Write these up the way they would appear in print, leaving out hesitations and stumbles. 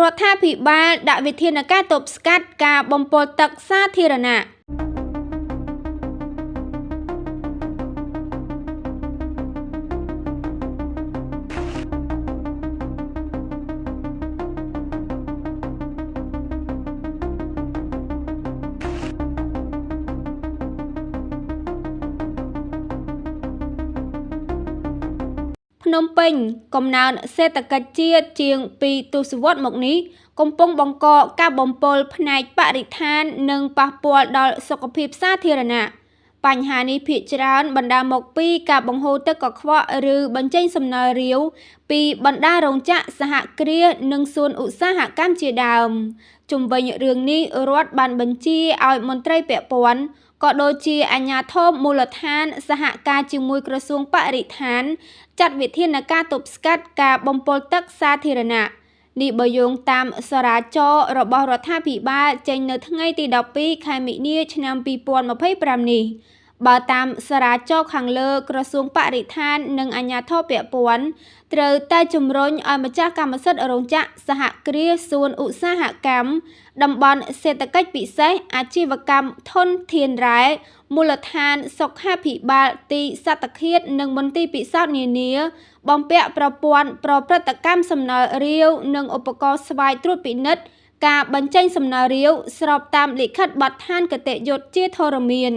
រដ្ឋាភិបាលដាក់វិធានការទប់ស្កាត់ការបំពុលទឹកសាធារណៈភ្នំពេញកំណើនសេដ្ឋកិច្ចជាតិជាង2ទសវត្សរ៍មកនេះកំពុងបង្កការបំពុលផ្នែកបរិស្ថាននិងប៉ះពាល់ដល់សុខភាពសាធារណៈបញ្ហានេះភាគច្រើនបណ្ដាលមកពីការបង្ហូរទឹកកខ្វក់ឬបញ្ចេញសំណល់រាវពីបណ្ដារោងចក្រសហគ្រាសនិងសួនឧស្សាហកម្មជាដើមជុំវិញរឿងនេះរដ្ឋបានបញ្ជាឲ្យមន្ត្រីពាក់ព័ន្ធក៏ដូចជាអាជ្ញាធរមូលដ្ឋានសហការជាមួយក្រសួងបរិស្ថានចាត់វិធានការទប់ស្កាត់ការបំពុលទឹកសាធារណៈនេះបើយោងតាមសរាចរណ៍របស់រដ្ឋាភិបាលចេញនៅថ្ងៃទី12ខែមិនិនាឆ្នាំ2025នេះបើតាមសរាចរណ៍ខាងលើក្រសួងបរិស្ថាននិងអាជ្ញាធរពាក់ព័ន្ធត្រូវតែជំរុញឲ្យម្ចាស់កម្មសិទ្ធិរោងចក្រសហគ្រាសសួនឧស្សាហកម្មតំបន់សេដ្ឋកិច្ចពិសេសអាជីវកម្មធនធានរ៉ែមូលដ្ឋានសុខាភិបាលទីសត្វឃាតនិងមន្ទីរពិសោធន៍នានាបំពាក់ប្រព័ន្ធប្រព្រឹត្តកម្មសំណល់រាវនិងឧបករណ៍ស្វ័យត្រួតពិនិត្យការបញ្ចេញសំណល់រាវស្របតាមលិខិតបទដ្ឋានគតិយុត្តជាធរមាន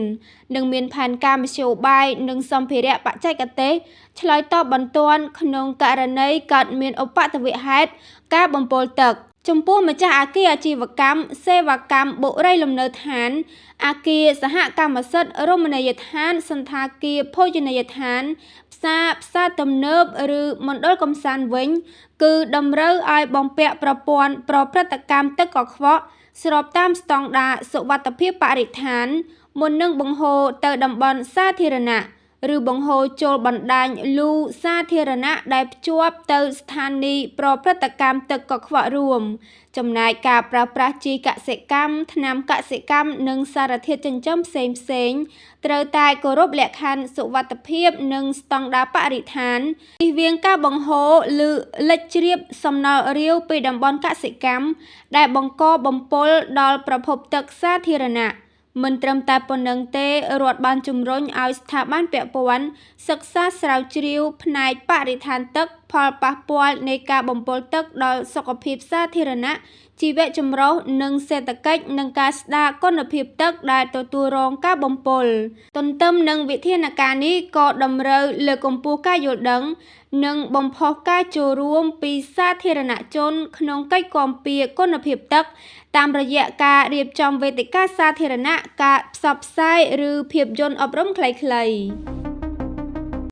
និងមានផែនការមធ្យោបាយនិងសម្ភារៈបច្ចេកទេសឆ្លើយតបបន្ទាន់ក្នុងករណីកើតមានឧបទ្ទវហេតុការបំពុលទឹកចំពោះម្ចាស់អគារអាជីវកម្មសេវាកម្មបុរីលំនៅឋានអគារសហកម្មសិទ្ធិរមណីយដ្ឋានសន្តាគារភោជនីយដ្ឋានផ្សារទំនើបឬមណ្ឌលកម្សាន្តវិញគឺតម្រូវឲ្យបំពាក់ប្រព័ន្ធប្រព្រឹត្តកម្មទឹកកខ្វក់ស្របតាមស្តង់ដារសុវត្ថិភាពបរិស្ថានមុននឹងបង្ហូរទៅតំបន់សាធារណៈឬបង្ហូរចូលបណ្ដាញលូសាធារណៈដែលភ្ជាប់ទៅស្ថានីយ៍ប្រព្រឹត្តកម្មទឹកកខ្វក់រួមចំណែកការប្រើប្រាស់ជីកសិកម្មថ្នាំកសិកម្មនិងសារធាតុចិញ្ចឹមផ្សេងៗត្រូវតែគោរពលក្ខខណ្ឌសុវត្ថិភាពនិងស្តង់ដារបរិស្ថានជៀសវាងការបង្ហូរឬលិចជ្រាបសំណល់រាវពីតំបន់កសិកម្មដែលបង្កបំពុលដល់ប្រភពទឹកសាធារណៈមិនត្រឹមតែប៉ុណ្្នឹងទេរដ្ឋបានជំរុញឲ្យស្ថាប័នពាក់ព័ន្ធសិក្សាស្រាវជ្រាវផ្នែកបរិស្ថានទឹកផលប៉ះពាល់នៃការបំពុលទឹកដល់សុខភាពសាធារណៈជីវៈចម្រុះនិងសេដ្ឋកិច្ចនិងការស្ដារគុណភាពទឹកដែលទទួលរងការបំពុលទន្ទឹមនឹងវិធានការនេះក៏តម្រូវលើកកម្ពស់ការយល់ដឹងនិងបំផុសការចូលរួមពីសាធារណជនក្នុងកិច្ចគាំពារគុណភាពទឹកតាមរយៈការរៀបចំវេទិកាសាធារណៈការផ្សព្វផ្សាយឬភាពយន្តអប់រំខ្លីៗ